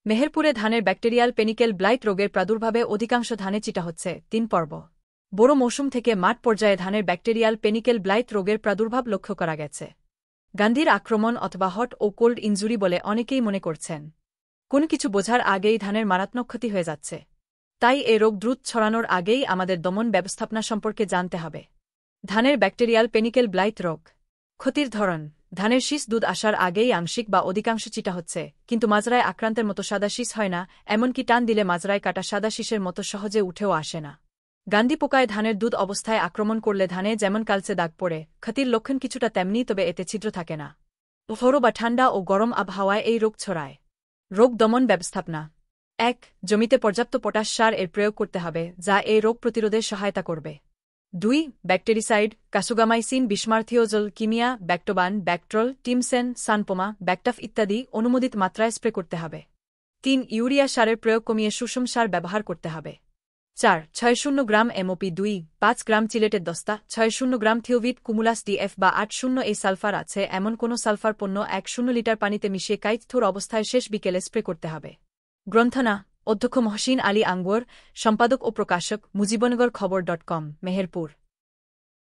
মেহেরপুরে ধানের bacterial panicle blight রোগের প্রাদুর্ভাবে অধিকাংশ ধানে চিটা হচ্ছে ৩ পর্ব। বড় মৌসুম থেকে মাঠ পর্যায়ে ধানের ব্যাকটেরিয়াল পেনিকেল ব্লাইট রোগের প্রাদুর্ভাব লক্ষ্য করা গেছে। গান্ধীর আক্রমণ অথবা হট ও কোল্ড ইনজুরি বলে অনেকেই মনে করছেন। কোনো কিছু বোঝার আগেই ধানের মারাত্মক ক্ষতি হয়ে যাচ্ছে। তাই এ রোগ দ্রুত ছড়ানোর আগেই আমাদের দমন ব্যবস্থাপনা সম্পর্কে জানতে হবে। ধানের ব্যাকটেরিয়াল পেনিকেল ব্লাইট রোগ ক্ষতির ধরন। ধানের শীষ দুধ আসার আগেই আংশিক বা অধিকাংশ চিটা হচ্ছে, কিন্তু মাজরায় আক্রান্তের মতো সাদা শীষ হয় না, এমনকি টান দিলে মাজরায় কাটা সাদা শীষের মতো সহজে উঠেও আসে না। গান্ধী পোকায় ধানের দুধ অবস্থায় আক্রমণ করলে ধানে যেমন কালচে দাগ পড়ে, ক্ষতির লক্ষণ কিছুটা তেমনি, তবে এতে ছিদ্র থাকে না। ভোর বা ঠান্ডা ও গরম আবহাওয়ায় এই রোগ ছড়ায়। রোগ দমন ব্যবস্থাপনা। ১. জমিতে পর্যাপ্ত পটাশ সার এর প্রয়োগ করতে হবে, যা এই রোগ প্রতিরোধে সহায়তা করবে। ২. ব্যাকটেরিসাইড, কাসুগামাইসিন, বিসমার্থিওজল, কিমিয়া, ব্যাক্টোবান, ব্যাকট্রল, টিমসেন, সানপোমা, ব্যাকটাফ ইত্যাদি অনুমোদিত মাত্রায় স্প্রে করতে হবে। ৩. ইউরিয়া সারের প্রয়োগ কমিয়ে সুষম সার ব্যবহার করতে হবে। ৪. ৬০ গ্রাম এমওপি ২, ৫ গ্রাম চিলেটের দস্তা, ৬০ গ্রাম থিওভিট কুমুলাস ডিএফ বা ৮০ এ সালফার আছে এমন কোনো সালফার পণ্য ১০ লিটার পানিতে মিশিয়ে কাইথোর অবস্থায় শেষ বিকেলে স্প্রে করতে হবে। গ্রন্থনা অধ্যক্ষ মহসিন আলী আঙ্গুর, সম্পাদক ও প্রকাশক মুজিবনগর খবর.com, মেহেরপুর।